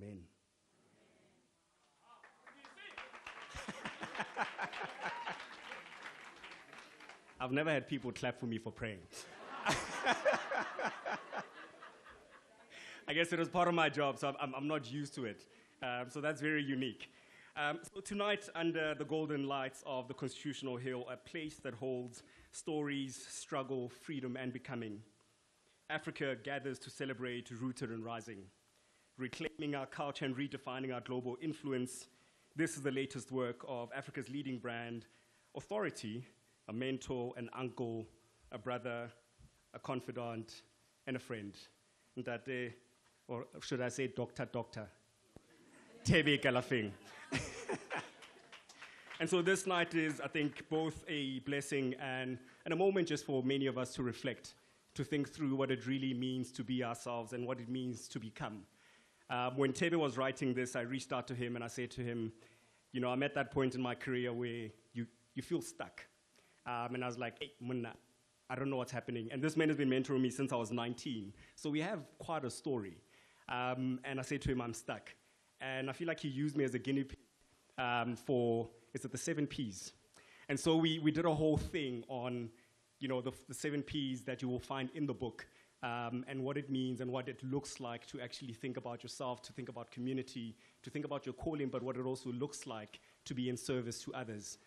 Amen. I've never had people clap for me for praying. I guess it was part of my job, so I'm not used to it. So that's very unique. So tonight, under the golden lights of the Constitutional Hill, a place that holds stories, struggle, freedom, and becoming, Africa gathers to celebrate Rooted and Rising. Reclaiming our culture and redefining our global influence, this is the latest work of Africa's leading brand, Authority, a mentor, an uncle, a brother, a confidant, and a friend. Ntate, or should I say Dr. Thebe Ikalafeng. And so this night is, I think, both a blessing and a moment just for many of us to reflect, to think through what it really means to be ourselves and what it means to become. When Thebe was writing this, I reached out to him and I said to him, you know, I'm at that point in my career where you feel stuck. And I was like, hey, Munna, I don't know what's happening. And this man has been mentoring me since I was 19. So we have quite a story. And I said to him, I'm stuck. And I feel like he used me as a guinea pig for, is it the 7 Ps? And so we did a whole thing on, you know, the 7 Ps that you will find in the book, and what it means and what it looks like to actually think about yourself, to think about community, to think about your calling, but what it also looks like to be in service to others,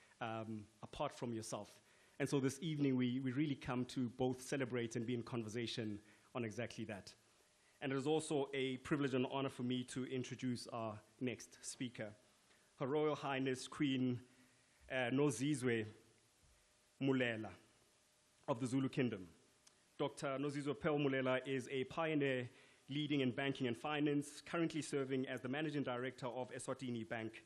apart from yourself. And so this evening, we really come to both celebrate and be in conversation on exactly that. And it is also a privilege and honor for me to introduce our next speaker, Her Royal Highness Queen Nozizwe Mulela of the Zulu Kingdom. Dr. Nozizwe Pearl Mulela is a pioneer leading in banking and finance, currently serving as the Managing Director of Eswatini Bank,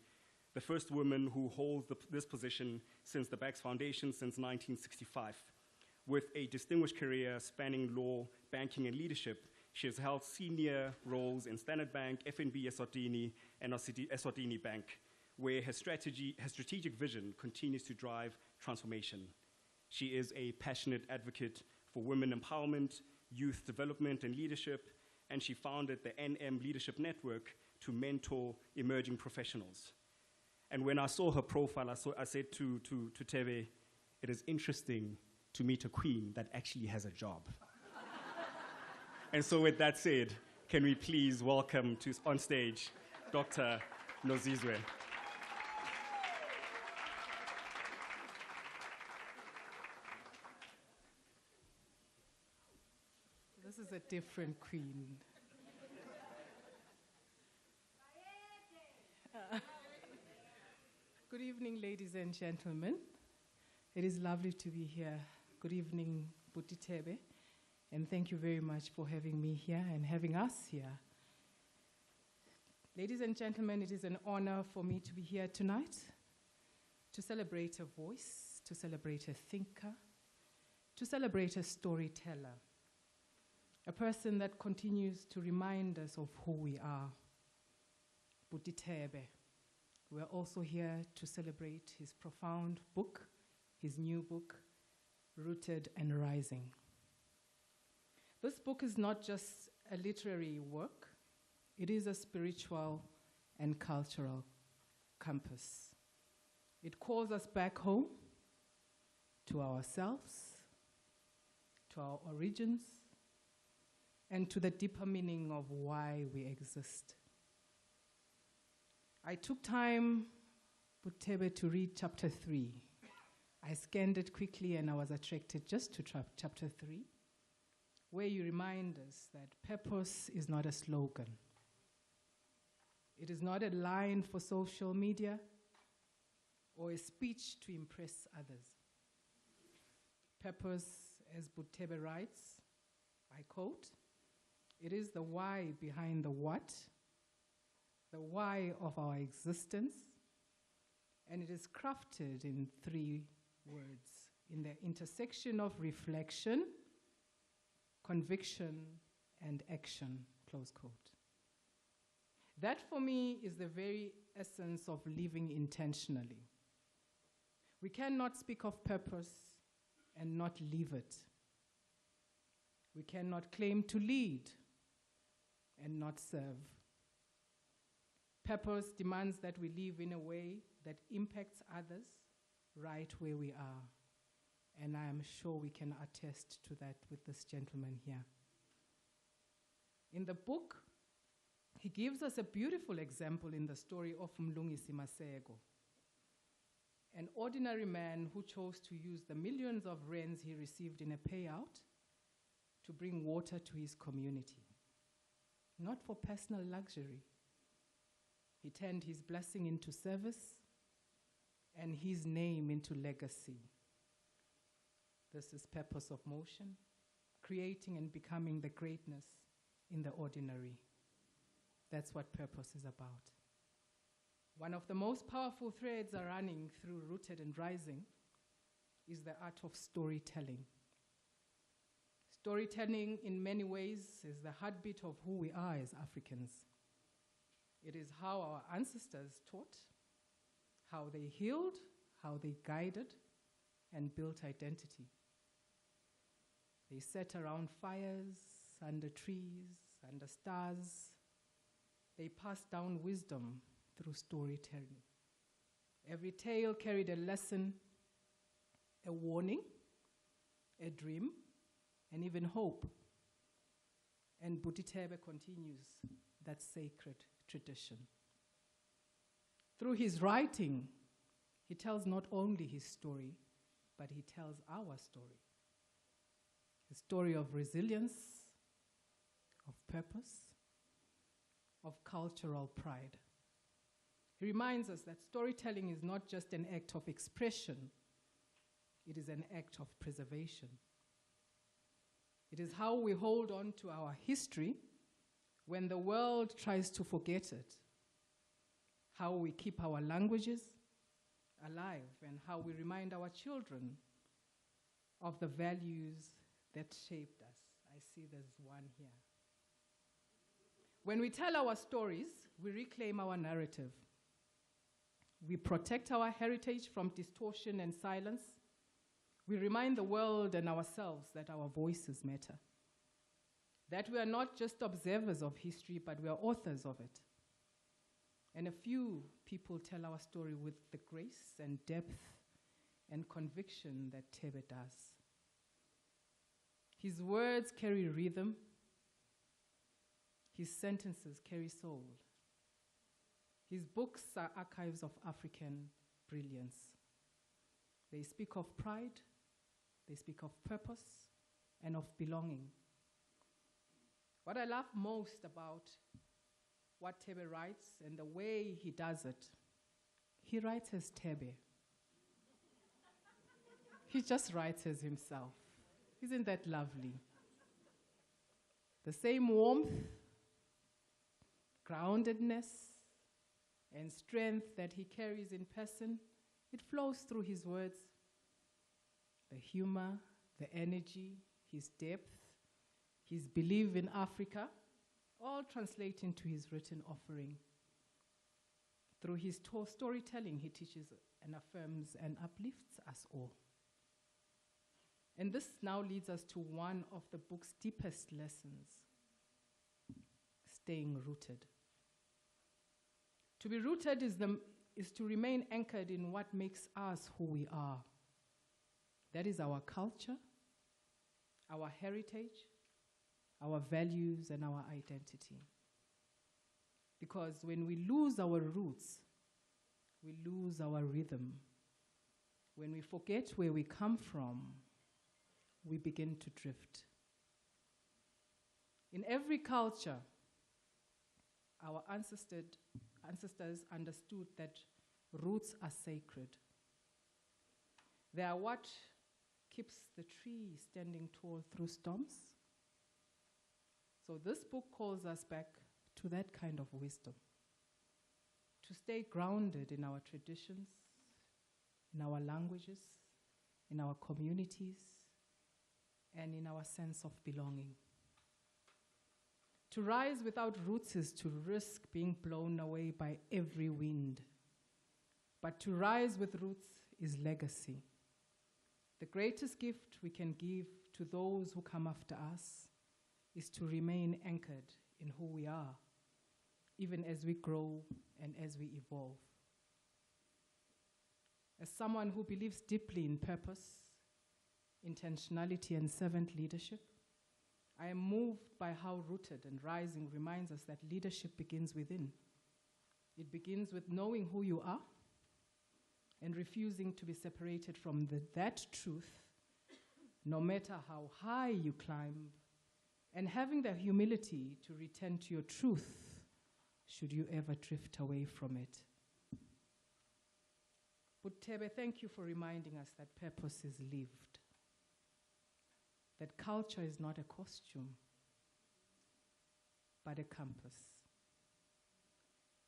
the first woman who holds this position since the bank's foundation since 1965. With a distinguished career spanning law, banking, and leadership, she has held senior roles in Standard Bank, FNB Eswatini, and Eswatini Bank, where her strategic vision continues to drive transformation. She is a passionate advocate for women empowerment, youth development, and leadership, and she founded the NM Leadership Network to mentor emerging professionals. And when I saw her profile, I said to Thebe, it is interesting to meet a queen that actually has a job. And so with that said, can we please welcome on stage Dr. Nozizwe. This is a different queen. Good evening, ladies and gentlemen. It is lovely to be here. Good evening, Buti Thebe, and thank you very much for having me here and having us here. Ladies and gentlemen, it is an honor for me to be here tonight to celebrate a voice, to celebrate a thinker, to celebrate a storyteller, a person that continues to remind us of who we are, Buti Thebe. We're also here to celebrate his profound book, his new book, Rooted and Rising. This book is not just a literary work, it is a spiritual and cultural compass. It calls us back home to ourselves, to our origins, and to the deeper meaning of why we exist. I took time, Thebe, to read chapter 3. I scanned it quickly and I was attracted just to chapter 3, where you remind us that purpose is not a slogan. It is not a line for social media or a speech to impress others. Purpose, as Thebe writes, I quote, it is the why behind the what, the why of our existence, and it is crafted in 3 words, in the intersection of reflection, conviction, and action, close quote. That for me is the very essence of living intentionally. We cannot speak of purpose and not live it. We cannot claim to lead and not serve. Purpose demands that we live in a way that impacts others right where we are. And I am sure we can attest to that with this gentleman here. In the book, he gives us a beautiful example in the story of Mlungisi Masego, an ordinary man who chose to use the millions of rands he received in a payout to bring water to his community, not for personal luxury. He turned his blessing into service and his name into legacy. This is purpose of motion, creating and becoming the greatness in the ordinary. That's what purpose is about. One of the most powerful threads are running through Rooted and Rising is the art of storytelling. Storytelling, in many ways, is the heartbeat of who we are as Africans. It is how our ancestors taught, how they healed, how they guided, and built identity. They sat around fires, under trees, under stars. They passed down wisdom through storytelling. Every tale carried a lesson, a warning, a dream, and even hope. And Thebe continues that sacred tradition. Through his writing, he tells not only his story, but he tells our story. A story of resilience, of purpose, of cultural pride. He reminds us that storytelling is not just an act of expression, it is an act of preservation. It is how we hold on to our history when the world tries to forget it, how we keep our languages alive, and how we remind our children of the values that shaped us. I see there's one here. When we tell our stories, we reclaim our narrative. We protect our heritage from distortion and silence. We remind the world and ourselves that our voices matter, that we are not just observers of history, but we are authors of it. And a few people tell our story with the grace and depth and conviction that Thebe does. His words carry rhythm. His sentences carry soul. His books are archives of African brilliance. They speak of pride, they speak of purpose, and of belonging. What I love most about what Thebe writes and the way he does it, he writes as Thebe. He just writes as himself. Isn't that lovely? The same warmth, groundedness, and strength that he carries in person, it flows through his words. The humor, the energy, his depth, his belief in Africa, all translate into his written offering. Through his storytelling, he teaches and affirms and uplifts us all. And this now leads us to one of the book's deepest lessons, staying rooted. To be rooted is to remain anchored in what makes us who we are. That is our culture, our heritage, our values, and our identity. Because when we lose our roots, we lose our rhythm. When we forget where we come from, we begin to drift. In every culture, our ancestors understood that roots are sacred. They are what keeps the tree standing tall through storms. So this book calls us back to that kind of wisdom, to stay grounded in our traditions, in our languages, in our communities, and in our sense of belonging. To rise without roots is to risk being blown away by every wind. But to rise with roots is legacy. The greatest gift we can give to those who come after us is to remain anchored in who we are, even as we grow and as we evolve. As someone who believes deeply in purpose, intentionality, and servant leadership, I am moved by how Rooted and Rising reminds us that leadership begins within. It begins with knowing who you are and refusing to be separated from that truth, no matter how high you climb, and having the humility to return to your truth should you ever drift away from it. But Thebe, thank you for reminding us that purpose is lived, that culture is not a costume, but a compass,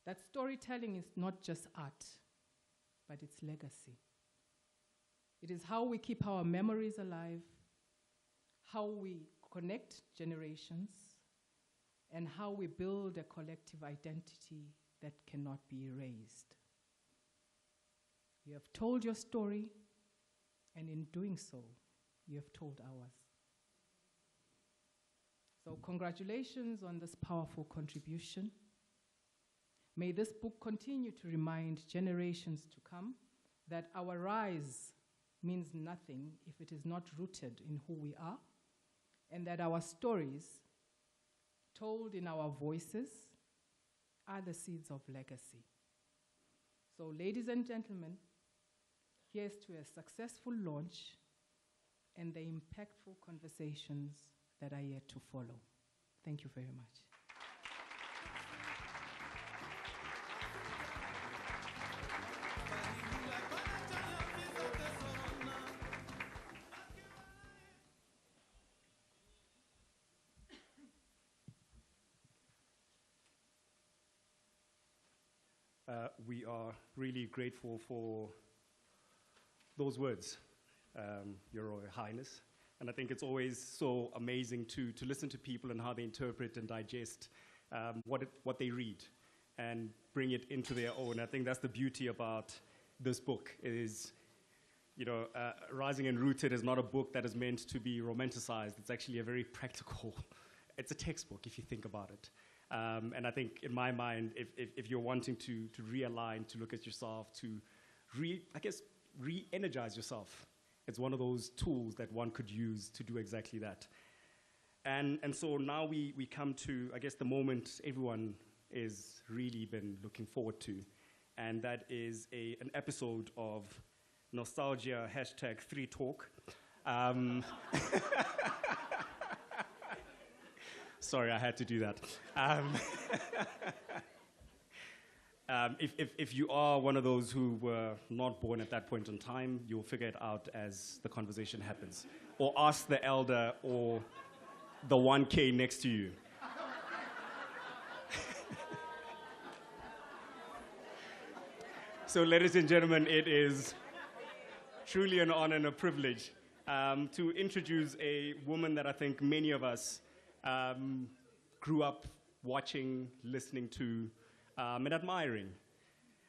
that storytelling is not just art, but it's legacy. It is how we keep our memories alive, how we connect generations, and how we build a collective identity that cannot be erased. You have told your story, and in doing so, you have told ours. So congratulations on this powerful contribution. May this book continue to remind generations to come that our rise means nothing if it is not rooted in who we are, and that our stories, told in our voices, are the seeds of legacy. So, ladies and gentlemen, here's to a successful launch and the impactful conversations that are yet to follow. Thank you very much. We are really grateful for those words, Your Royal Highness. And I think it's always so amazing to listen to people and how they interpret and digest what they read and bring it into their own. I think that's the beauty about this book is, Rising and Rooted is not a book that is meant to be romanticized. It's actually a very practical, it's a textbook if you think about it. And I think in my mind, if you're wanting to realign, to look at yourself, to re-energize yourself, it's one of those tools that one could use to do exactly that. And so now we come to, I guess, the moment everyone is really been looking forward to, and that is an episode of Nostalgia #3Talk. Sorry, I had to do that. If you are one of those who were not born at that point in time, you'll figure it out as the conversation happens. Or ask the elder or the 1K next to you. So, ladies and gentlemen, it is truly an honor and a privilege to introduce a woman that I think many of us grew up watching, listening to, and admiring.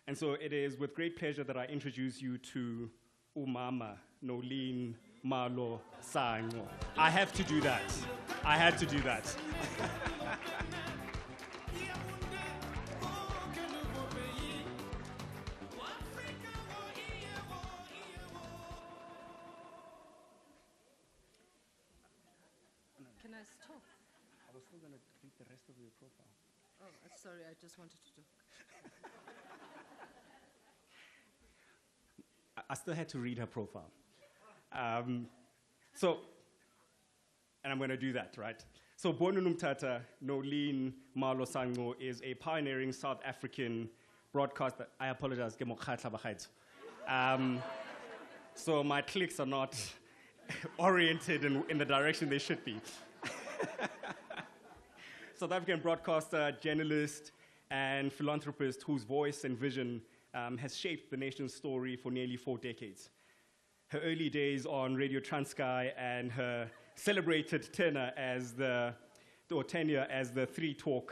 And so it is with great pleasure that I introduce you to Umama Nolene Malo Sango. I have to do that. I had to do that. Can I stop? I was still going to read the rest of your profile. Oh, sorry, I just wanted to talk. I still had to read her profile. And I'm going to do that, right? So Bonunumtata Nolene Malo Sango is a pioneering South African broadcaster. I apologize. So my clicks are not oriented in the direction they should be. South African broadcaster, journalist, and philanthropist whose voice and vision has shaped the nation's story for nearly 4 decades. Her early days on Radio Transkei and her celebrated tenure as the 3Talk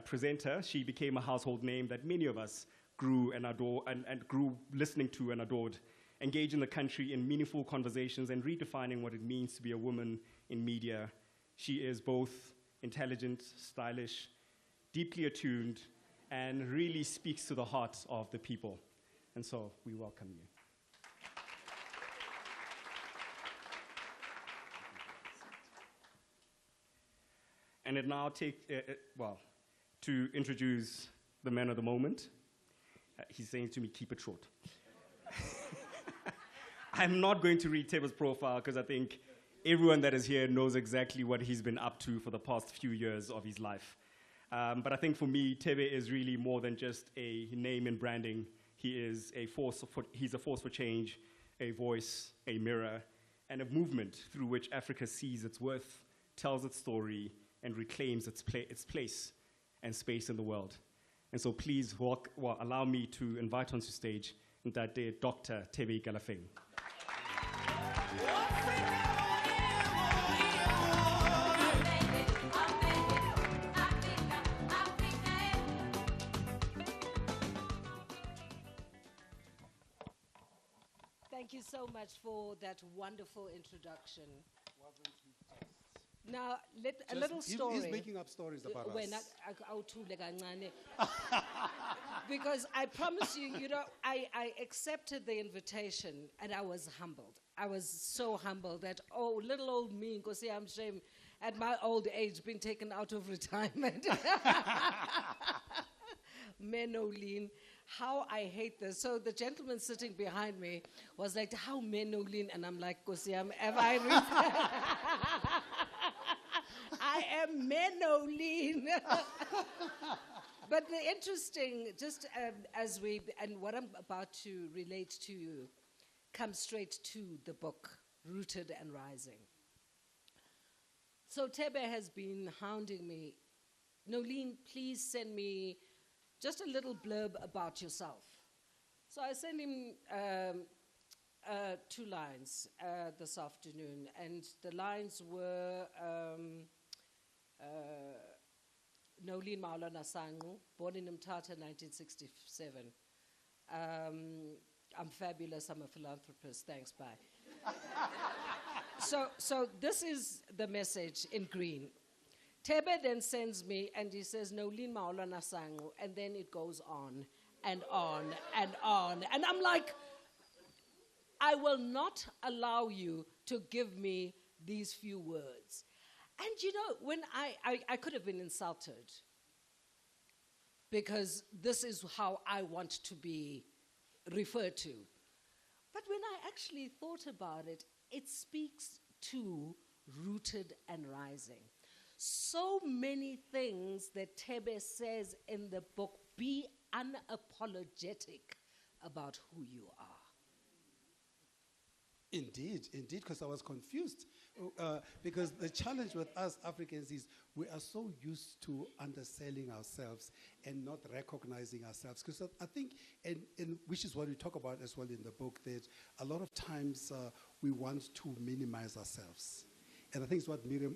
presenter, she became a household name that many of us grew and grew listening to and adored, engaging the country in meaningful conversations and redefining what it means to be a woman in media. She is both intelligent, stylish, deeply attuned, and really speaks to the heart of the people. And so we welcome you. And it now to introduce the man of the moment. He's saying to me, keep it short. I'm not going to read Thebe's profile because I think everyone that is here knows exactly what he's been up to for the past few years of his life. But I think for me, Thebe is really more than just a name in branding. He's a force for change, a voice, a mirror, and a movement through which Africa sees its worth, tells its story, and reclaims its place and space in the world. And so please allow me to invite onto stage Dr. Thebe Ikalafeng. Thank you so much for that wonderful introduction. Now, a little story. He's making up stories about us. Because I promise you, I accepted the invitation and I was humbled. I was so humbled that, little old me, because I'm ashamed at my old age being taken out of retirement. Menolene, how I hate this. So the gentleman sitting behind me was like, how Menolene? And I'm like, Kosiam, have I reached? I am Menolene. But the interesting, just and what I'm about to relate to you, comes straight to the book, Rooted and Rising. So Thebe has been hounding me. Nolene, please send me just a little blurb about yourself. So I sent him 2 lines this afternoon, and the lines were Nolene Maulana Sangu, born in Mthatha, 1967. I'm fabulous, I'm a philanthropist, thanks, bye. So this is the message in green. Thebe then sends me and he says, Nolene Maulana Sangu, and then it goes on and on and on. And I'm like, I will not allow you to give me these few words. And when I could have been insulted because this is how I want to be referred to. But when I actually thought about it, it speaks to rooted and rising. So many things that Thebe says in the book, be unapologetic about who you are. Indeed, because I was confused. Because the challenge with us Africans is we are so used to underselling ourselves and not recognizing ourselves. Because I think, and which is what we talk about as well in the book, that a lot of times we want to minimize ourselves. And I think it's what Miriam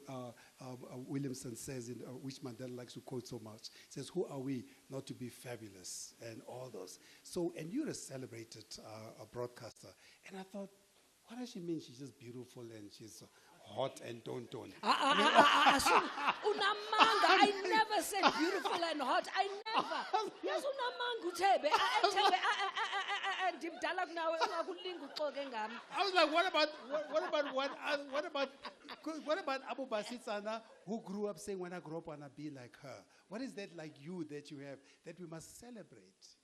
Williamson says, which Mandela likes to quote so much. Says, who are we not to be fabulous? And all those. So, and you're a celebrated broadcaster. And I thought, what does she mean? She's just beautiful and she's hot and don't. Unamanga, I never said beautiful and hot. I never. Yes, unamanga Thebe. I was like, what about Abu Basitsana, who grew up saying, when I grow up, I want to be like her? What is that like you that you have that we must celebrate?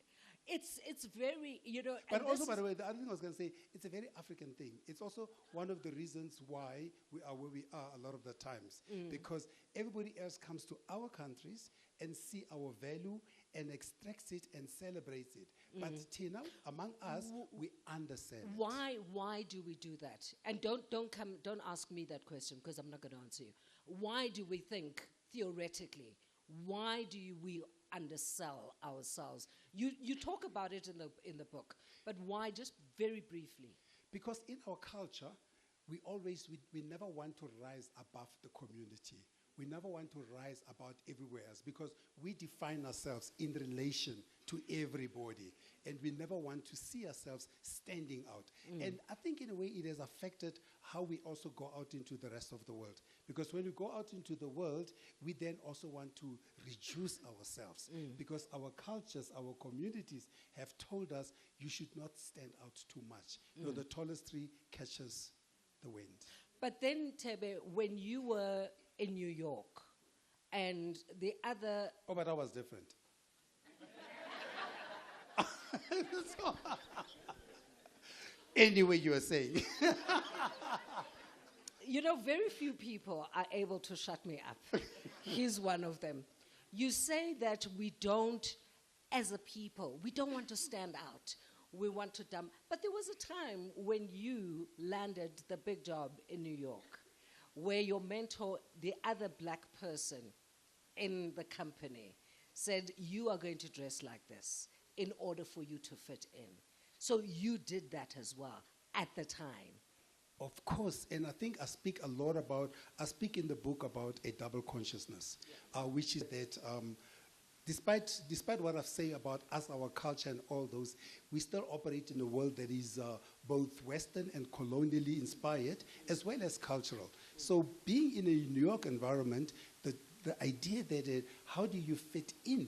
It's very, But also, by the way, the other thing I was going to say, it's a very African thing. It's also one of the reasons why we are where we are a lot of the times. Because everybody else comes to our countries and see our value and extracts it and celebrates it. But Tina, among us, we understand. Why do we do that? And don't ask me that question because I'm not going to answer you. Why do we think theoretically? Why do we undersell ourselves? You talk about it in the book, but why? Just very briefly. Because in our culture, we never want to rise above the community. We never want to rise above everywhere else because we define ourselves in relation to everybody. And we never want to see ourselves standing out. And I think in a way it has affected how we also go out into the rest of the world. Because when we go out into the world, we then also want to reduce ourselves. Because our cultures, our communities have told us you should not stand out too much. You know, the tallest tree catches the wind. But then, Thebe, when you were in New York and the other... Oh, but that was different. Anyway, you were saying. You know, very few people are able to shut me up. He's one of them. You say that we don't, as a people, we don't want to stand out. We want to dump. But there was a time when you landed the big job in New York, where your mentor, the other black person in the company, said, you are going to dress like this in order for you to fit in. So you did that as well at the time. Of course, and I think I speak in the book about a double consciousness, which is that despite what I've said about us, our culture and all those, we still operate in a world that is both Western and colonially inspired, as well as cultural. So being in a New York environment, the idea that how do you fit in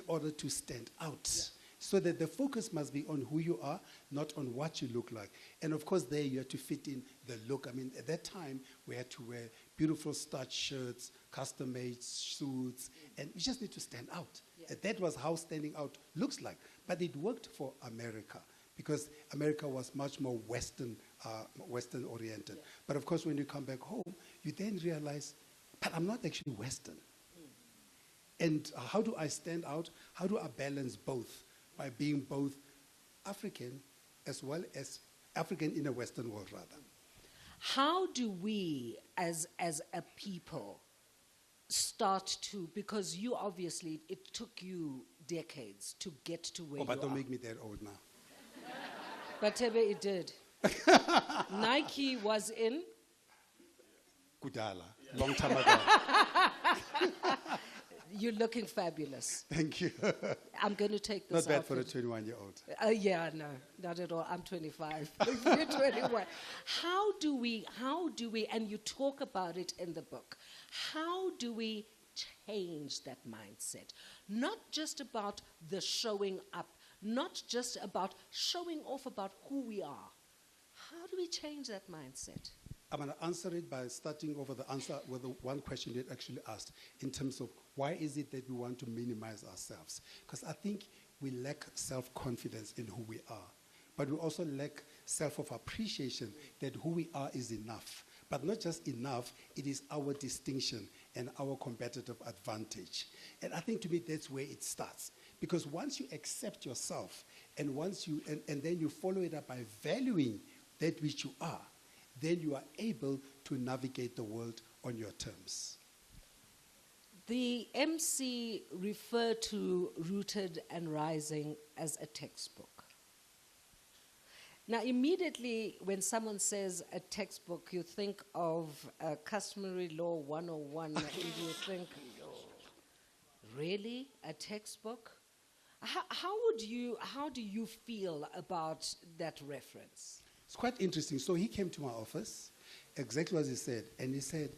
order to stand out? Yeah. So that the focus must be on who you are, not on what you look like. And of course there you have to fit in the look. I mean, at that time, we had to wear beautiful starched shirts, custom-made suits, and we just need to stand out. Yeah. That was how standing out looks like. But it worked for America, because America was much more Western-oriented. Yeah. But of course, when you come back home, you then realize, but I'm not actually Western. And how do I stand out? How do I balance both? By being both African as well as African in a Western world, rather. How do we, as a people, start to, because you obviously, it took you decades to get to where you are. Oh, but don't make me that old now. But Thebe, it did. Nike was in? Kudala, long time ago. You're looking fabulous. Thank you. I'm going to take this Not bad outfit. for a 21-year-old. Yeah, no, not at all. I'm 25. You're 21. How do we, and you talk about it in the book, how do we change that mindset? Not just about the showing up, not just about showing off about who we are. How do we change that mindset? I'm going to answer it by starting over the answer with the one question you actually asked, in terms of why is it that we want to minimize ourselves? Because I think we lack self-confidence in who we are. But we also lack self-appreciation that who we are is enough. But not just enough, it is our distinction and our competitive advantage. And I think to me that's where it starts. Because once you accept yourself, and once you and then you follow it up by valuing that which you are, then you are able to navigate the world on your terms. The MC referred to Rooted and Rising as a textbook. Now, immediately when someone says a textbook, you think of Customary Law 101, and you think, really, a textbook? How do you feel about that reference? It's quite interesting. So he came to my office, exactly as he said, and he said,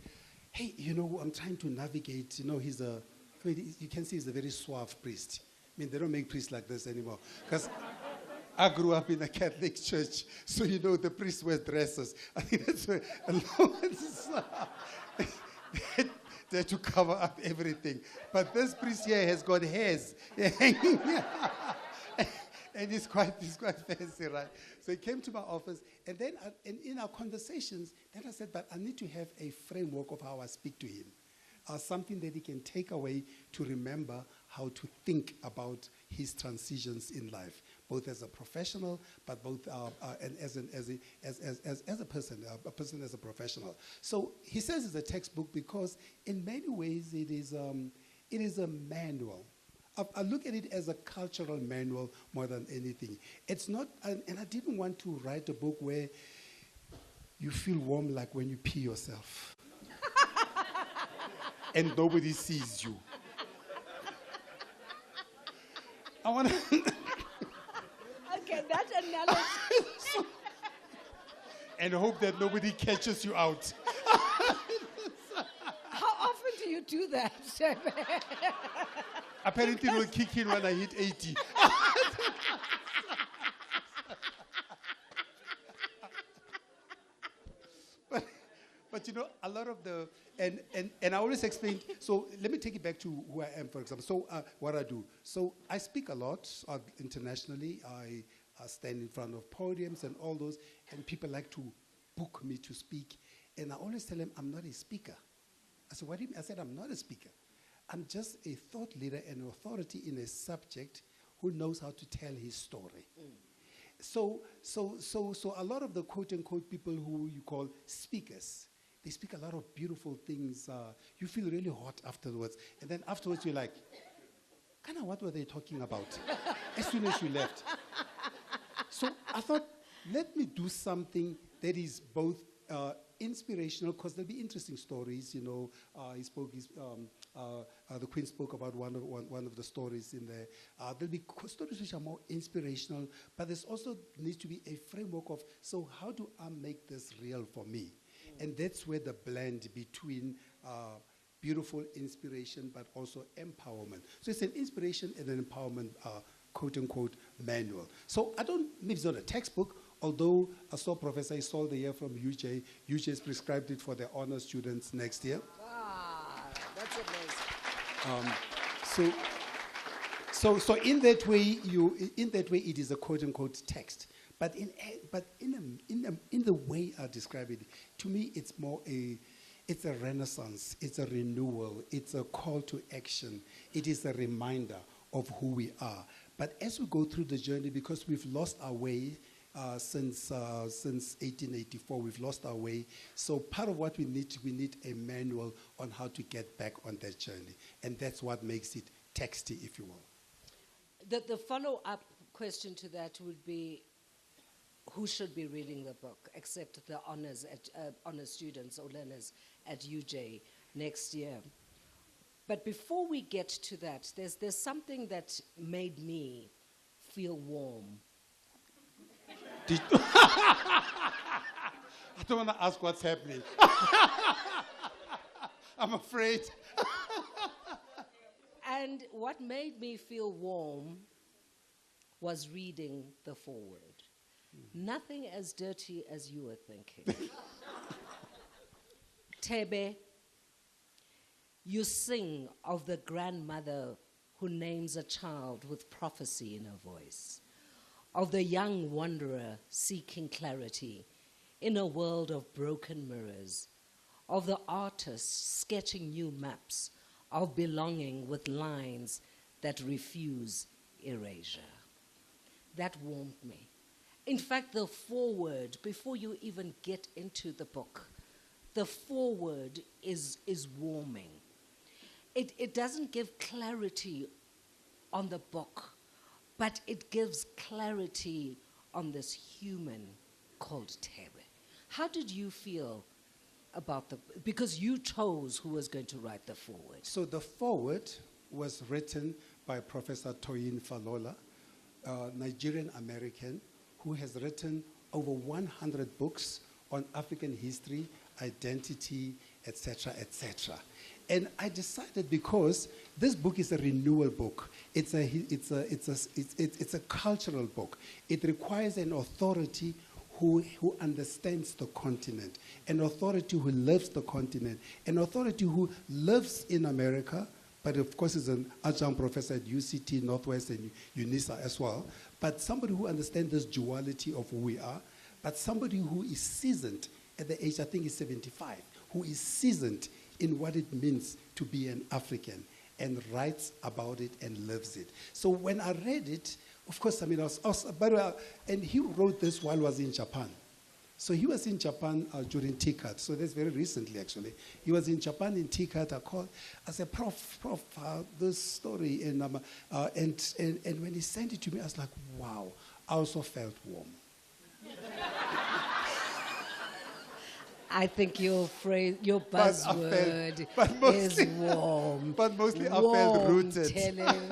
hey, you know, I'm trying to navigate, you know, you can see he's a very suave priest. I mean, they don't make priests like this anymore. Because I grew up in a Catholic church, so you know the priests wear dresses. I think that's where they had to cover up everything. But this priest here has got hairs hanging. And it's quite fancy, right? So he came to my office, and then in our conversations, then I said, but I need to have a framework of how I speak to him. Something that he can take away to remember how to think about his transitions in life, both as a professional, but both and as a person as a professional. So he says it's a textbook because in many ways it is a manual. I look at it as a cultural manual more than anything. It's not, and I didn't want to write a book where you feel warm like when you pee yourself. And nobody sees you. I want to. Okay, that analogy. And hope that nobody catches you out. How often do you do that, Thebe? Apparently, it will kick in when I hit 80. But you know, a lot of the, and I always explain, so let me take it back to who I am, for example. So what I do. So I speak a lot internationally. I stand in front of podiums and all those, and people like to book me to speak. And I always tell them, I'm not a speaker. I said, what do you mean? I said, I'm not a speaker. I'm just a thought leader and authority in a subject who knows how to tell his story. So a lot of the quote-unquote people who you call speakers, they speak a lot of beautiful things. You feel really hot afterwards. And then afterwards, you're like, kind of what were they talking about? As soon as you left. So I thought, let me do something that is both inspirational, because there'll be interesting stories. You know, the Queen spoke about one of the stories in there. There'll be stories which are more inspirational, but there's also needs to be a framework of, so how do I make this real for me? And that's where the blend between beautiful inspiration, but also empowerment. So it's an inspiration and an empowerment, quote-unquote, manual. So maybe it's not a textbook, although I saw Professor Isol the year from UJ. UJ has prescribed it for their honor students next year. Ah, that's amazing. So in that way, it is a quote-unquote text. But in the way I describe it, to me, it's a renaissance, it's a renewal, it's a call to action. It is a reminder of who we are. But as we go through the journey, because we've lost our way since 1884, we've lost our way. So part of what we need a manual on how to get back on that journey. And that's what makes it texty, if you will. The follow-up question to that would be, who should be reading the book except the honors students or learners at UJ next year? But before we get to that, there's something that made me feel warm. I don't want to ask what's happening. I'm afraid. And what made me feel warm was reading the foreword. Nothing as dirty as you were thinking. Thebe, you sing of the grandmother who names a child with prophecy in her voice, of the young wanderer seeking clarity in a world of broken mirrors, of the artist sketching new maps of belonging with lines that refuse erasure. That warmed me. In fact, the foreword, before you even get into the book, the foreword is warming. It doesn't give clarity on the book, but it gives clarity on this human called Thebe. How did you feel about because you chose who was going to write the foreword? So the foreword was written by Professor Toyin Falola, Nigerian-American, who has written over 100 books on African history, identity, etc., etc. And I decided, because this book is a renewal book, it's a cultural book. It requires an authority who understands the continent, an authority who lives the continent, an authority who lives in America, but of course is an adjunct professor at UCT, Northwest, and UNISA as well. But somebody who understands this duality of who we are, but somebody who is seasoned at the age, I think, is 75, who is seasoned in what it means to be an African and writes about it and lives it. So when I read it, of course, I mean, and he wrote this while he was in Japan. So he was in Japan during TCAT. So that's very recently, actually. He was in Japan in TCAT. I said, Prof, this story. And when he sent it to me, I was like, wow. I also felt warm. I think your phrase, your But I buzzword but mostly- is warm. But mostly I felt Warm rooted. telling.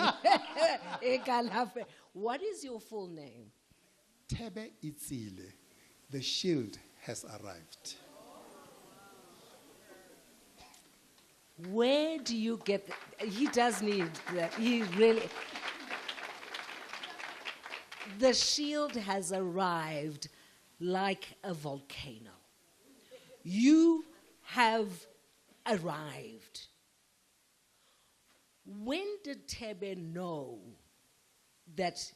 Ikalafeng. What is your full name? Thebe Ikalafeng, the shield has arrived. Where do you get he does need that. He really. The shield has arrived like a volcano. You have arrived. When did Thebe know that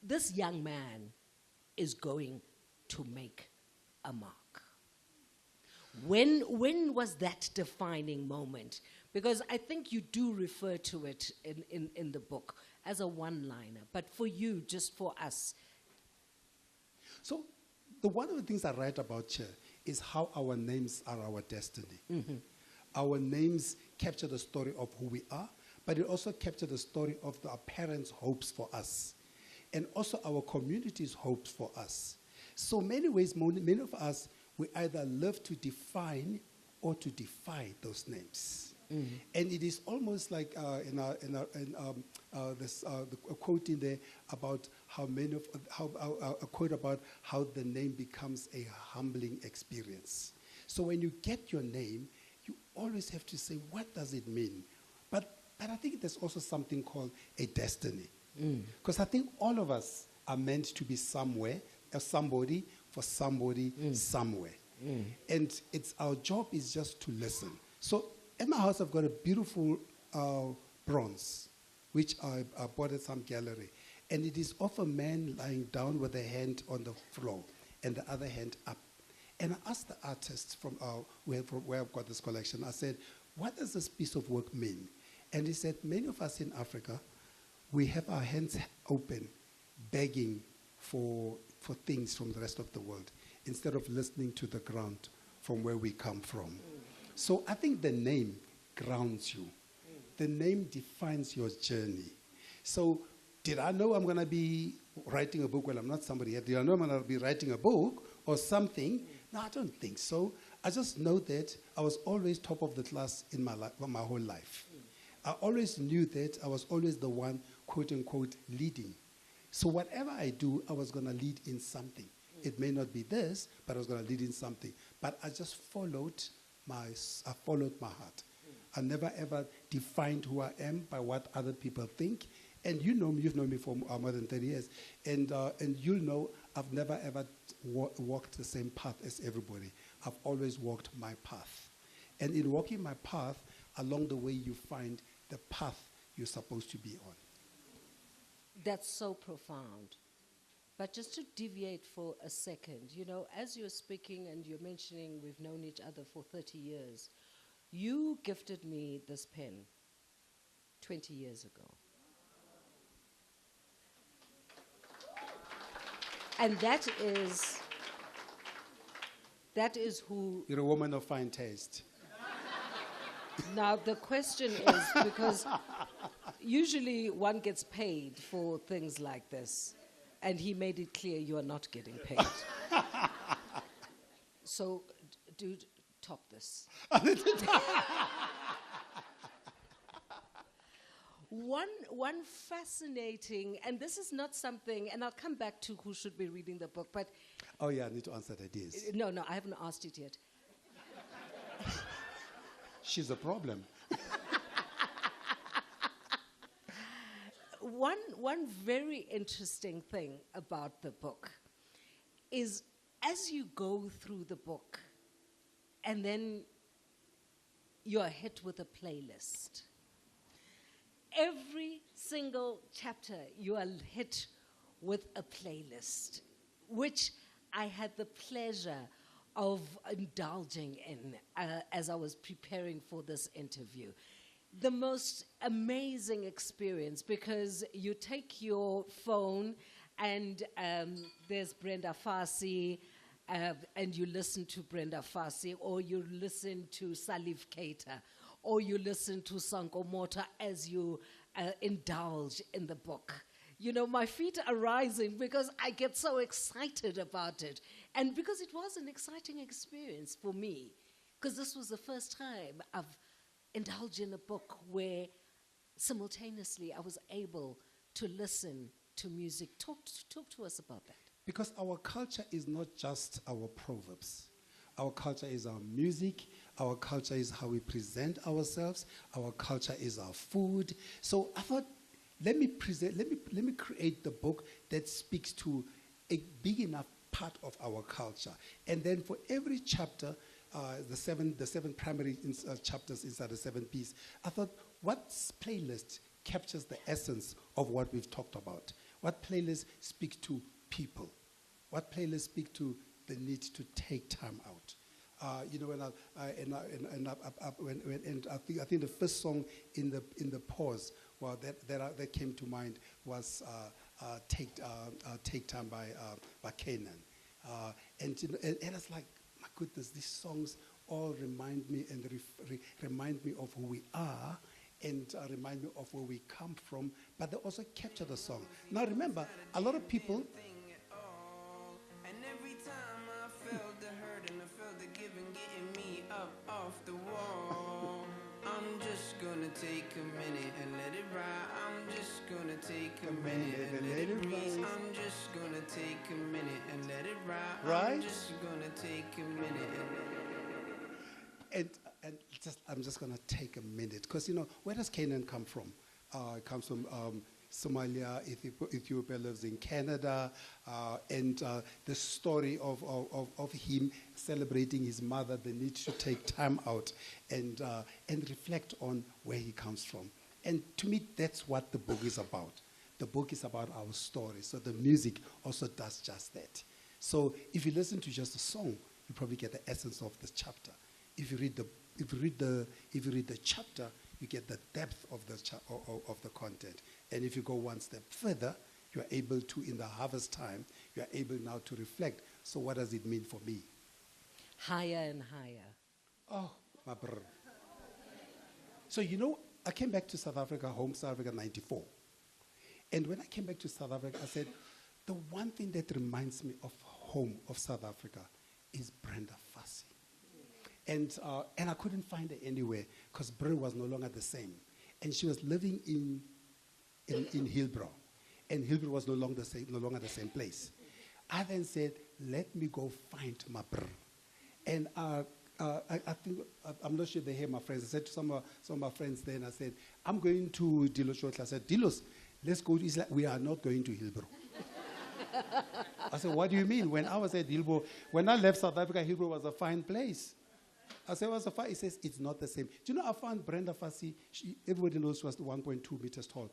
this young man is going to make a mark? When was that defining moment? Because I think you do refer to it in the book as a one-liner, but for you, just for us. So, one of the things I write about here is how our names are our destiny. Our names capture the story of who we are, but it also captures the story of our parents' hopes for us, and also our community's hopes for us. So many ways, many of us, we either live to define or to defy those names. And it is almost like this a quote in there about how a quote about how the name becomes a humbling experience. So when you get your name, you always have to say, what does it mean? But I think there's also something called a destiny. Because I think all of us are meant to be somewhere, somebody, for somebody, somewhere. And our job is just to listen. So at my house, I've got a beautiful bronze, which I bought at some gallery. And it is of a man lying down with a hand on the floor and the other hand up. And I asked the artist from where I've got this collection, I said, what does this piece of work mean? And he said, many of us in Africa, we have our hands open, begging for things from the rest of the world, instead of listening to the ground from where we come from. So I think the name grounds you. The name defines your journey. So did I know I'm going to be writing a book? Well, I'm not somebody yet. Did I know I'm going to be writing a book or something? No, I don't think so. I just know that I was always top of the class in my life, my whole life. I always knew that I was always the one, quote unquote, leading. So whatever I do, I was going to lead in something. It may not be this, but I was going to lead in something. But I just followed my heart. I never ever defined who I am by what other people think. And you know me, you've known me for more than 30 years. And you'll know I've never ever walked the same path as everybody. I've always walked my path. And in walking my path, along the way you find the path you're supposed to be on. That's so profound. But just to deviate for a second, you know, as you're speaking and you're mentioning we've known each other for 30 years, you gifted me this pen 20 years ago. And that is who... You're a woman of fine taste. Now, the question is, because usually one gets paid for things like this, and he made it clear you are not getting paid. So, dude, top this. One fascinating, and this is not something, and I'll come back to who should be reading the book, but... Oh, yeah, I need to answer that, yes. No, I haven't asked it yet. She's a problem. One very interesting thing about the book is as you go through the book and then you're hit with a playlist. Every single chapter you are hit with a playlist, which I had the pleasure of indulging in as I was preparing for this interview. The most amazing experience, because you take your phone and there's Brenda Fassie, and you listen to Brenda Fassie, or you listen to Salif Keita, or you listen to Sanko Mota as you indulge in the book. You know, my feet are rising because I get so excited about it. And because it was an exciting experience for me, because this was the first time I've indulged in a book where simultaneously I was able to listen to music. Talk to us about that. Because our culture is not just our proverbs. Our culture is our music. Our culture is how we present ourselves. Our culture is our food. So I thought, let me create the book that speaks to a big enough part of our culture. And then for every chapter, the seven primary chapters inside the 7 piece, I thought, what playlist captures the essence of what we've talked about? What playlist speaks to people? What playlist speaks to the need to take time out? You know, I think the first song in the pause, well, that came to mind was "Take Time" by Canaan, and it's like, my goodness, these songs all remind me and remind me of who we are, and remind me of where we come from, but they also capture the song. Now remember, a lot of people. And every time I felt the hurt and I felt the giving getting me up off the wall, I'm just gonna take a minute and let it ride. I'm just gonna take a minute and let it breathe. I'm just gonna take a minute and let it ride. Right? I'm just gonna take a minute And I'm just going to take a minute, because, you know, where does Canaan come from? It comes from Somalia. Ethiopia, lives in Canada, and the story of him celebrating his mother, the need to take time out and reflect on where he comes from. And to me, that's what the book is about. The book is about our story. So the music also does just that. So if you listen to just a song, you probably get the essence of the chapter. If you read the chapter, you get the depth of the content. And if you go one step further, you are able to, in the harvest time, you are able now to reflect. So what does it mean for me? Higher and higher. Oh, my brother. So, you know, I came back to South Africa, home South Africa, 94. And when I came back to South Africa, I said, the one thing that reminds me of home of South Africa is Brenda Fassie. And I couldn't find her anywhere because Brenda was no longer the same. And she was living in Hillbrow. And Hillbrow was no longer the same place. I then said, let me go find my brother. And I think, I'm not sure they hear my friends. I said to some of my friends then, I said, I'm going to Dilos shortly. I said, Dilos, let's go to Islam. We are not going to Hillbrow. I said, what do you mean? When I was at Hillbrow, when I left South Africa, Hillbrow was a fine place. I said, what's the fight? He says, it's not the same. Do you know, I found Brenda Fassie, everybody knows she was 1.2 meters tall.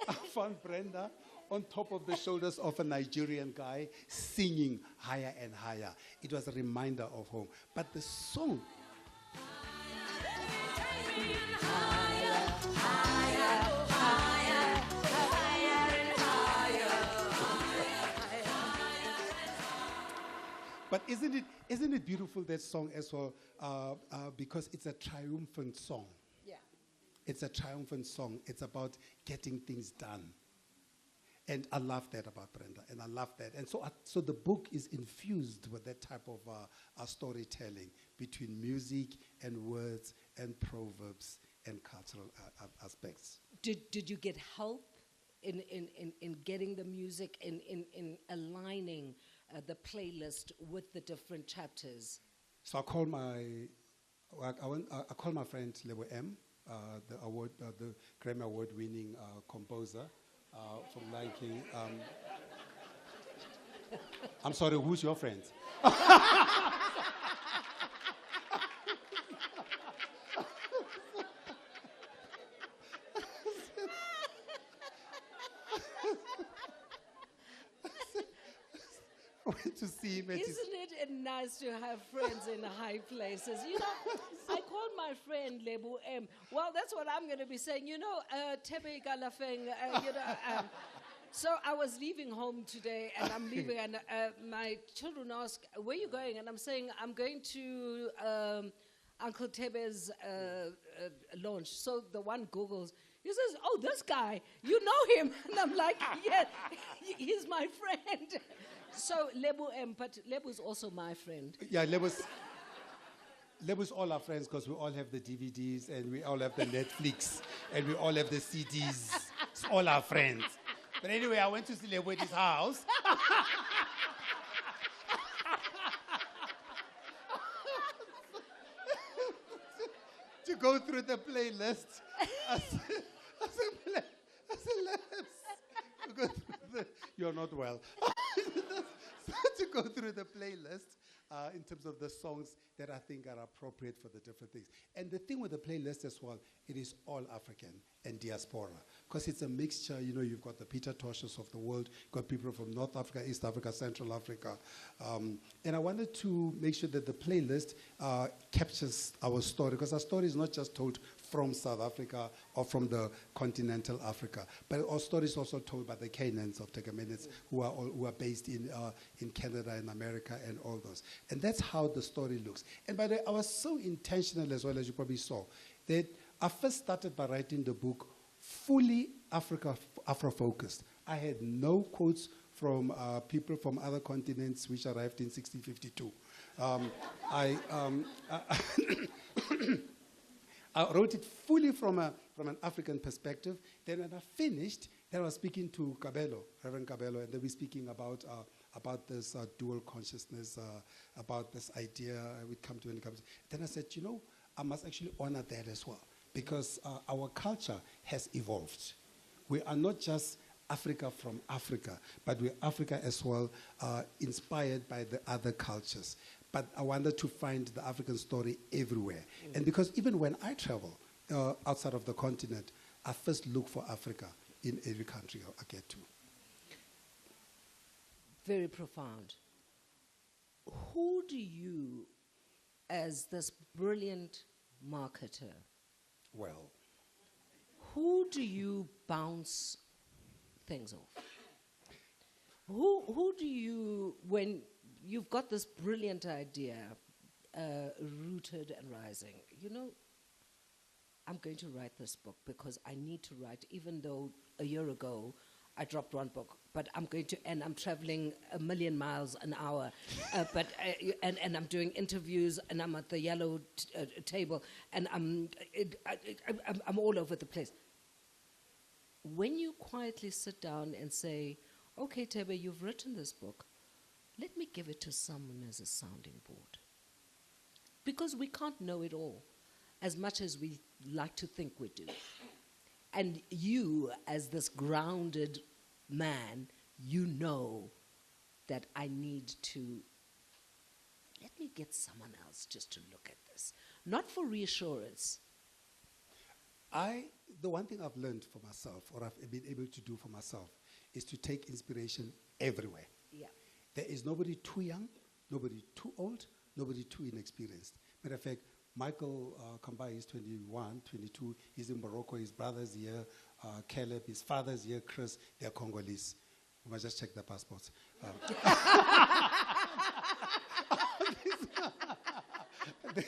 I found Brenda on top of the shoulders of a Nigerian guy singing higher and higher. It was a reminder of home. But the song... But isn't it beautiful, that song as well, because it's a triumphant song. Yeah. It's a triumphant song. It's about getting things done. And I love that about Brenda, and I love that. And so the book is infused with that type of storytelling between music and words and proverbs and cultural aspects. Did you get help in getting the music, in aligning the playlist with the different chapters? So I called my friend Lebo M, the Grammy Award-winning composer from Lion King. I'm sorry, who's your friend? Went to see him. Isn't it nice to have friends in high places? You know, I called my friend Lebu M. Well, that's what I'm going to be saying. You know, Thebe Ikalafeng, so I was leaving home today, and I'm leaving, and my children ask, where are you going? And I'm saying, I'm going to Uncle Thebe's launched. So the one Googles, he says, oh, this guy, you know him. And I'm like, yeah, he's my friend. So Lebu but Lebu's also my friend. Yeah, Lebu's all our friends because we all have the DVDs and we all have the Netflix and we all have the CDs. It's all our friends. But anyway, I went to see Lebu at his house. To go through the playlist. I said, you're not well. To go through the playlist in terms of the songs that I think are appropriate for the different things. And the thing with the playlist as well, it is all African and diaspora. Because it's a mixture, you know, you've got the Peter Tosches of the world, you've got people from North Africa, East Africa, Central Africa. And I wanted to make sure that the playlist captures our story, because our story is not just told from South Africa or from the continental Africa, but our story is also told by the Canaans of Tegemenes who are based in Canada and America and all those. And that's how the story looks. And by the way, I was so intentional as well, as you probably saw, that I first started by writing the book fully Afro-focused. I had no quotes from people from other continents which arrived in 1652. I wrote it fully from an African perspective. Then when I finished, then I was speaking to Kabelo, Reverend Kabelo, and they were speaking about this dual consciousness, about this idea we come to when it comes. Then I said, you know, I must actually honor that as well, because our culture has evolved. We are not just Africa from Africa, but we're Africa as well, inspired by the other cultures. But I wanted to find the African story everywhere. And because even when I travel outside of the continent, I first look for Africa in every country I get to. Very profound. Who do you, as this brilliant marketer, Well, who do you bounce things off? Who do you, when you've got this brilliant idea, rooted and rising, you know, I'm going to write this book because I need to write, even though a year ago I dropped one book, but I'm going to, and I'm traveling 1,000,000 miles an hour, and I'm doing interviews, and I'm at the yellow table, and I'm all over the place. When you quietly sit down and say, okay, Thebe, you've written this book, let me give it to someone as a sounding board. Because we can't know it all, as much as we like to think we do. And you, as this grounded man, you know that I need to, let me get someone else just to look at this. Not for reassurance. The one thing I've learned for myself, or I've been able to do for myself, is to take inspiration everywhere. Yeah. There is nobody too young, nobody too old, nobody too inexperienced. Matter of fact, Michael Kambai is 21, 22. He's in Morocco. His brother's here. Caleb, his father's here. Chris, they're Congolese. We must just check their passports. The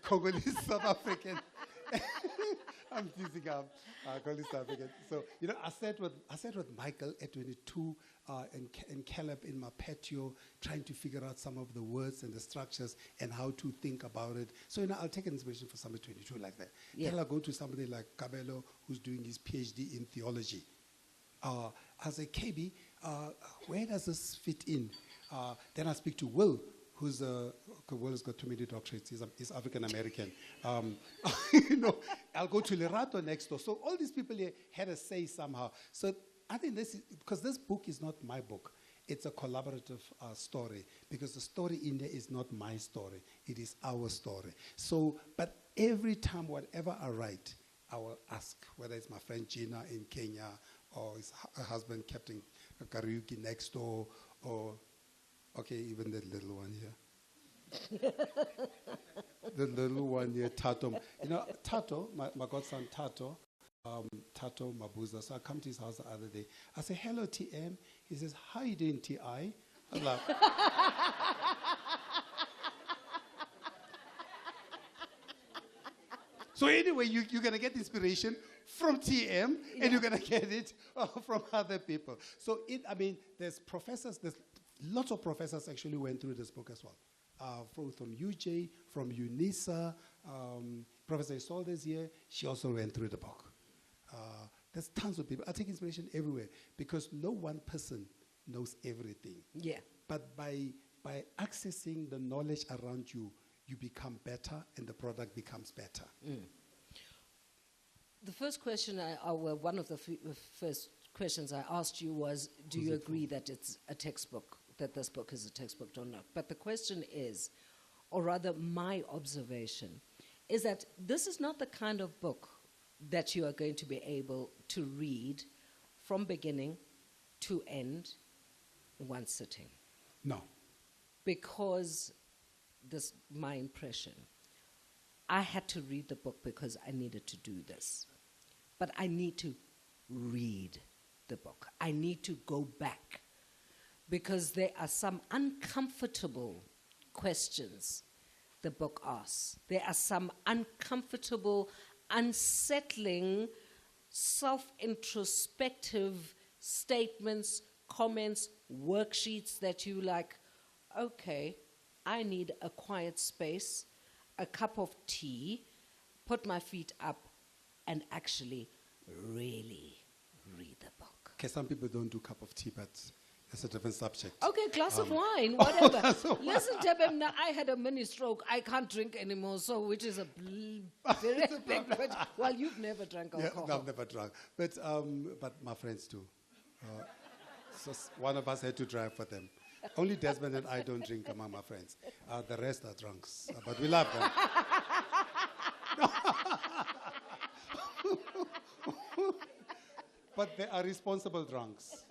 Congolese South African. I'm teasing up Congolese South African. So, you know, I sat with Michael at 22 and Caleb in my patio, trying to figure out some of the words and the structures and how to think about it. So, you know, I'll take an inspiration for somebody 22 like that. Yeah. Then I'll go to somebody like Kabelo, who's doing his PhD in theology. I'll say, KB, where does this fit in? Then I'll speak to Will, Will has got too many doctorates. He's African American. You know, I'll go to Lerato next door. So all these people here had a say somehow. So I think this is, because this book is not my book. It's a collaborative story, because the story in there is not my story. It is our story. So, but every time, whatever I write, I will ask, whether it's my friend Gina in Kenya or his husband, Captain Kariuki next door, or okay, even the little one here. The little one here, Tato. You know, Tato, my godson Tato, Tato Mabuza. So I come to his house the other day. I say, hello, TM. He says, how you doing, TI? I was like, So anyway, you're going to get inspiration from TM, and you're going to get it from other people. So there's professors, there's lots of professors actually went through this book as well. From UJ, from UNISA, Professor Isolde's here, she also went through the book. There's tons of people. I take inspiration everywhere because no one person knows everything. Yeah. But by accessing the knowledge around you, you become better and the product becomes better. The first question, one of the first questions I asked you was, do you agree that it's a textbook, that this book is a textbook or not? But the question is, or rather my observation, is that this is not the kind of book that you are going to be able to read from beginning to end in one sitting. No. Because this my impression. I had to read the book because I needed to do this. But I need to read the book. I need to go back because there are some uncomfortable questions the book asks. There are some uncomfortable, unsettling, self-introspective statements, comments, worksheets that you like, okay, I need a quiet space, a cup of tea, put my feet up, and actually really read the book. Okay, some people don't do cup of tea, but that's a different subject. Okay, glass of wine, whatever. Listen, Thebe, I had a mini stroke. I can't drink anymore, so which is a very big question. Well, you've never drank alcohol. No, I've never drunk. But my friends do. So one of us had to drive for them. Only Desmond and I don't drink among my friends. The rest are drunks, but we love them. But they are responsible drunks.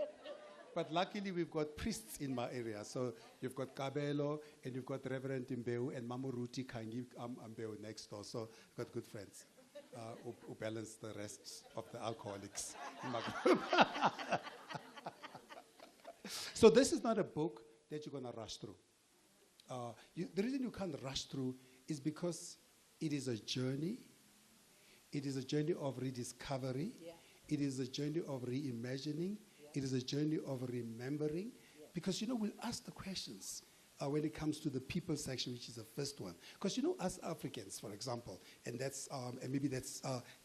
But luckily, we've got priests in my area. So you've got Kabelo, and you've got Reverend Mbeu, and Mamuruti Kangi Mbeu next door. So you've got good friends who balance the rest of the alcoholics in my group. So this is not a book that you're going to rush through. The reason you can't rush through is because it is a journey. It is a journey of rediscovery. Yeah. It is a journey of reimagining. Yeah. It is a journey of remembering. Yeah. Because, we'll ask the questions when it comes to the people section, which is the first one. Because, us Africans, for example, and that's and maybe that's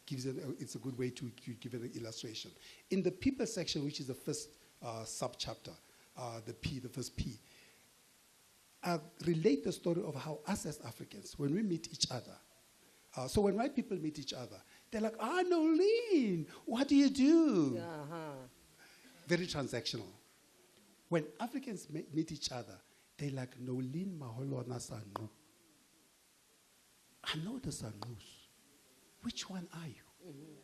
it's a good way to give it an illustration. In the people section, which is the first sub-chapter, the first P, relate the story of how us as Africans, when we meet each other, so when white people meet each other, they're like, Nolene, what do you do? Very transactional. When Africans meet each other, they're like, Nolene Maholona Sanu. I know the Sanus. Which one are you? Mm-hmm.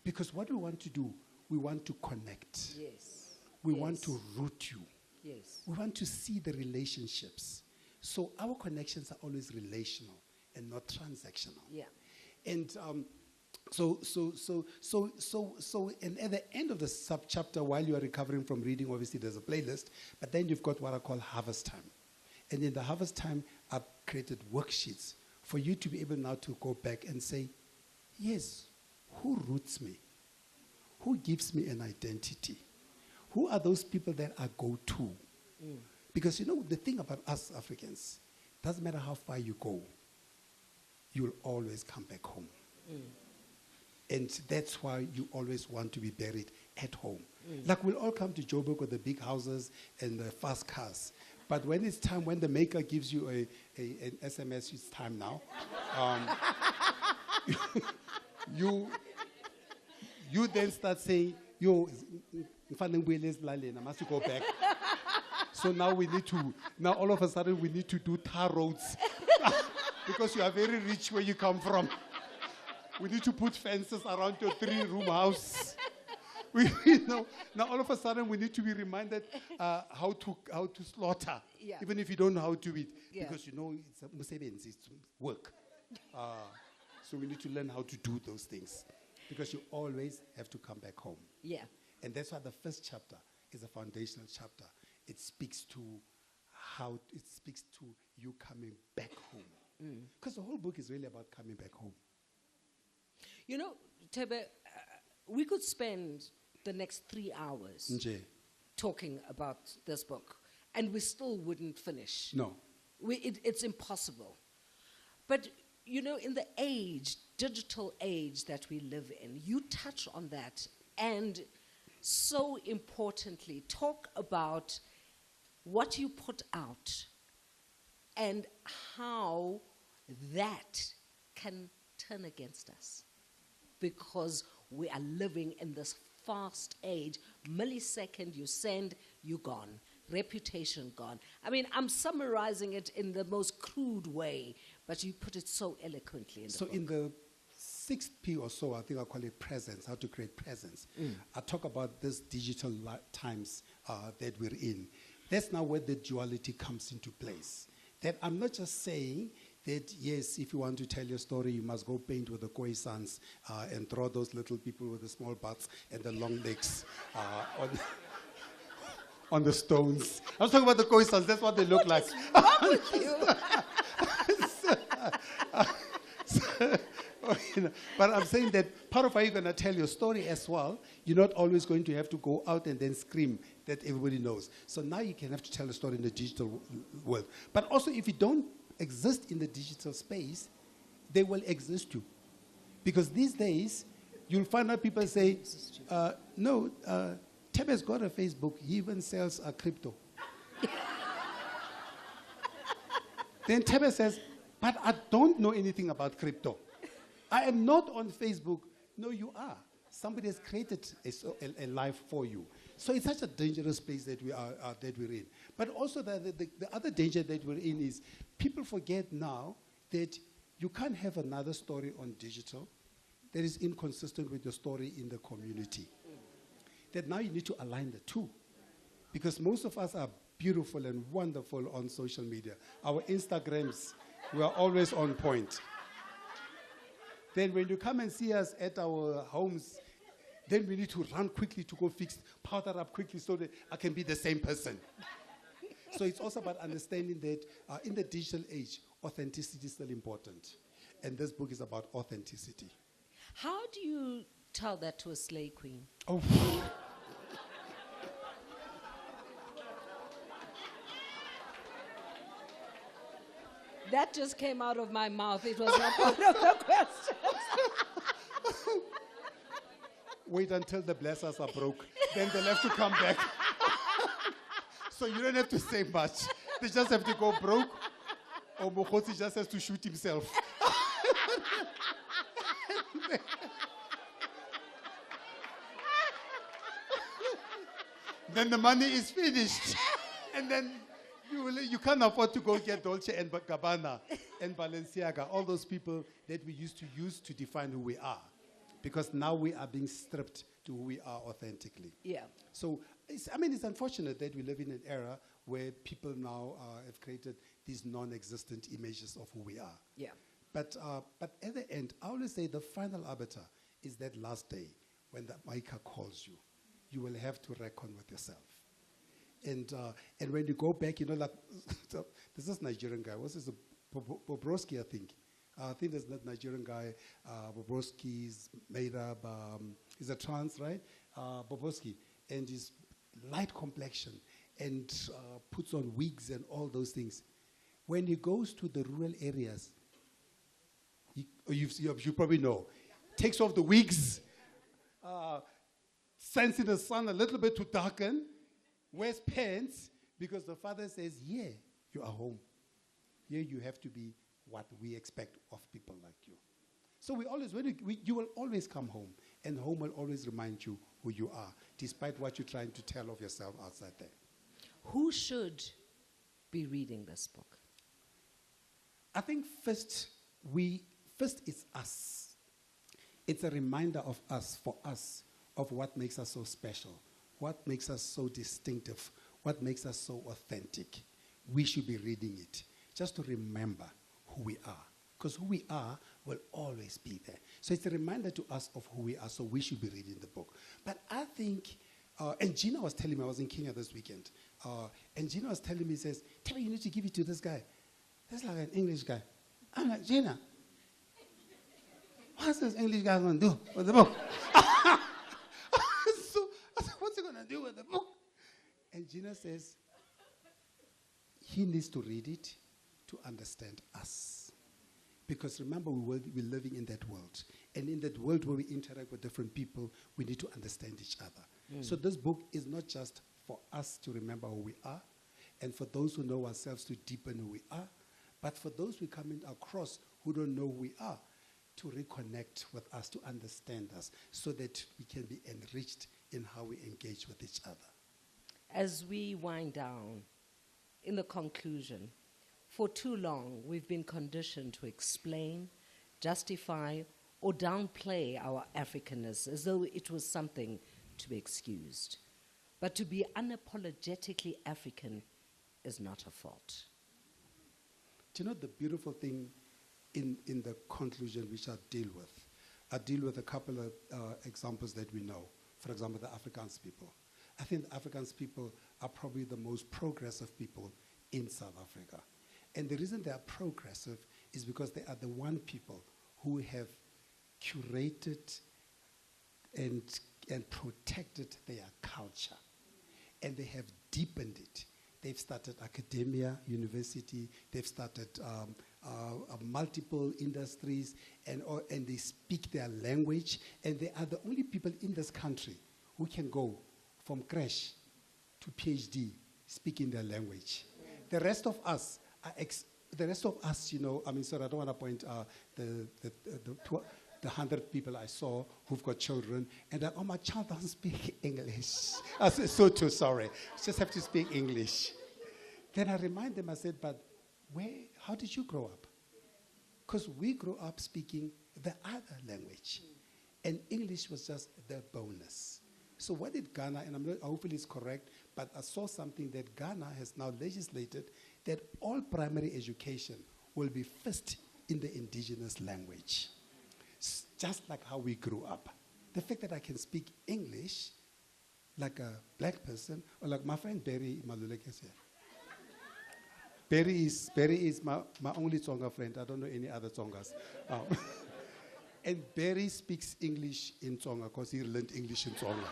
Because what we want to do, we want to connect. Yes. We want to root you. Yes. We want to see the relationships. So our connections are always relational and not transactional. Yeah. And and at the end of the sub-chapter, while you are recovering from reading, obviously there's a playlist, but then you've got what I call harvest time. And in the harvest time, I've created worksheets for you to be able now to go back and say, yes, who roots me? Who gives me an identity? Who are those people that I go to? Mm. Because the thing about us Africans, doesn't matter how far you go, you'll always come back home. Mm. And that's why you always want to be buried at home. Mm. Like we'll all come to Joburg with the big houses and the fast cars. But when it's time, when the maker gives you an SMS, it's time now. You then start saying, I must go back. So now all of a sudden we need to do tar roads. Because you are very rich where you come from. We need to put fences around your 3-room house. Now all of a sudden we need to be reminded how to slaughter, even if you don't know how to do it. Yeah. Because it's work. So we need to learn how to do those things. Because you always have to come back home. Yeah. And that's why the first chapter is a foundational chapter. It speaks to you coming back home. Because the whole book is really about coming back home. You know, Thebe, we could spend the next 3 hours Nje. talking about this book, and we still wouldn't finish. No. It's impossible. But, you know, in the digital age that we live in, you touch on that, and so importantly, talk about what you put out and how that can turn against us, because we are living in this fast age. Millisecond, you send, you're gone. Reputation gone. I mean, I'm summarizing it in the most crude way, but you put it so eloquently in the So book. in the 6th P or so, I think I call it presence, how to create presence. I talk about this digital times that we're in. That's now where the duality comes into place. That I'm not just saying that, yes, if you want to tell your story, you must go paint with the koi sons and draw those little people with the small butts and the long legs on the stones. I was talking about the koi sons, that's what they look like. Wrong with you? You know, but I'm saying that part of how you're going to tell your story as well, you're not always going to have to go out and then scream that everybody knows. So now you can have to tell a story in the digital world. But also, if you don't exist in the digital space, they will exist you. Because these days, you'll find out people say, no, Thebe's got a Facebook, he even sells crypto. Then Thebe says, but I don't know anything about crypto. I am not on Facebook. No, you are. Somebody has created a life for you. So it's such a dangerous place that we're in. But also the other danger that we're in is people forget now that you can't have another story on digital that is inconsistent with your story in the community. That now you need to align the two. Because most of us are beautiful and wonderful on social media. Our Instagrams, we are always on point. Then when you come and see us at our homes, then we need to run quickly to go powder up quickly so that I can be the same person. So it's also about understanding that in the digital age, authenticity is still important. And this book is about authenticity. How do you tell that to a slay queen? Oh. That just came out of my mouth. It was not part of the question. Wait until the blessers are broke. Then they'll have to come back. So you don't have to say much. They just have to go broke, or Mokotsi just has to shoot himself. Then the money is finished. And then you can't afford to go get Dolce and Gabbana and Balenciaga, all those people that we used to use to define who we are. Because now we are being stripped to who we are authentically. Yeah. So, it's unfortunate that we live in an era where people now have created these non-existent images of who we are. Yeah. But at the end, I always say the final arbiter is that last day when the Maker calls you. You will have to reckon with yourself. And when you go back, you know, like, there's this Nigerian guy. What's his? Bobrovsky, I think. I think there's that Nigerian guy. Bobrovsky's made up. He's a trans, right? Bobrovsky. And he's light complexion and puts on wigs and all those things. When he goes to the rural areas, you probably know, takes off the wigs, stands in the sun a little bit to darken, wears pants, because the father says, yeah, you are home. Here you have to be what we expect of people like you. So you will always come home, and home will always remind you who you are, despite what you're trying to tell of yourself outside there. Who should be reading this book? I think first it's us. It's a reminder of us, for us, of what makes us so special, what makes us so distinctive, what makes us so authentic. We should be reading it just to remember who we are, because who we are will always be there. So it's a reminder to us of who we are, so we should be reading the book. But I think, and Gina was telling me, I was in Kenya this weekend, and Gina was telling me, says, Thebe, you need to give it to this guy. That's like an English guy. I'm like, Gina, What's this English guy going to do with the book? So I said, what's he going to do with the book? And Gina says, he needs to read it to understand us. Because remember, we're living in that world. And in that world where we interact with different people, we need to understand each other. So this book is not just for us to remember who we are, and for those who know ourselves to deepen who we are, but for those we come across who don't know who we are, to reconnect with us, to understand us, so that we can be enriched in how we engage with each other. As we wind down, in the conclusion, for too long we've been conditioned to explain, justify, or downplay our Africanness as though it was something to be excused. But to be unapologetically African is not a fault. Do you know the beautiful thing in the conclusion which I deal with a couple of examples that we know. For example, the Afrikaans people. I think the Afrikaans people are probably the most progressive people in South Africa. And the reason they are progressive is because they are the one people who have curated and protected their culture. And they have deepened it. They've started academia, university, they've started multiple industries, and they speak their language, and they are the only people in this country who can go from crash to PhD speaking their language. The rest of us you know, I mean, sorry, I don't want to point the 100 people I saw who've got children, and that, oh, my child doesn't speak English. I said, so too sorry. Just have to speak English. Then I remind them, I said, but how did you grow up? Because we grew up speaking the other language. And English was just the bonus. So what did Ghana, and hopefully it's correct, but I saw something that Ghana has now legislated that all primary education will be first in the indigenous language. Just like how we grew up. The fact that I can speak English like a black person, or like my friend Barry Maluleke said. Barry is my only Tsonga friend. I don't know any other Tsongas. And Barry speaks English in Tsonga because he learned English in Tsonga.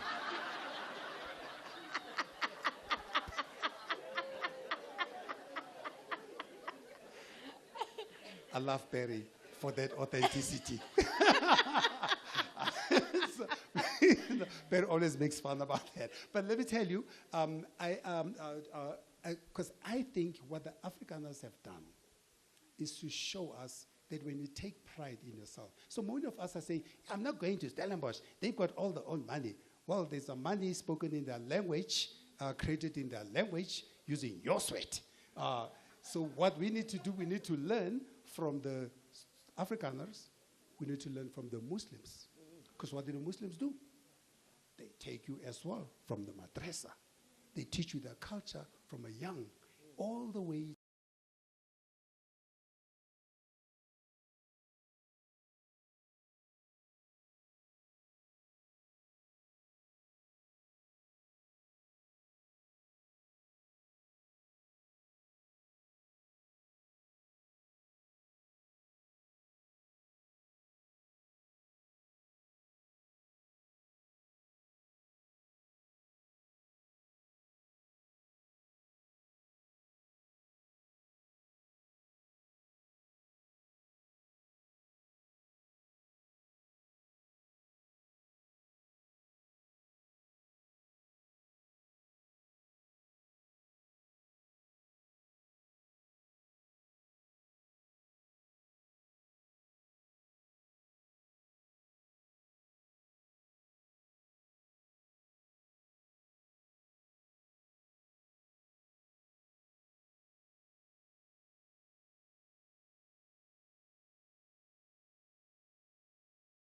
I love Barry for that authenticity. So, Barry always makes fun about that. But let me tell you, because I think what the Afrikaners have done is to show us that when you take pride in yourself. So many of us are saying, I'm not going to Stellenbosch. They've got all their own money. Well, there's some money spoken in their language, created in their language, using your sweat. So what we need to do, we need to learn from the Afrikaners. We need to learn from the Muslims. Because what do the Muslims do? They take you as well from the madrasa. They teach you their culture from a young, all the way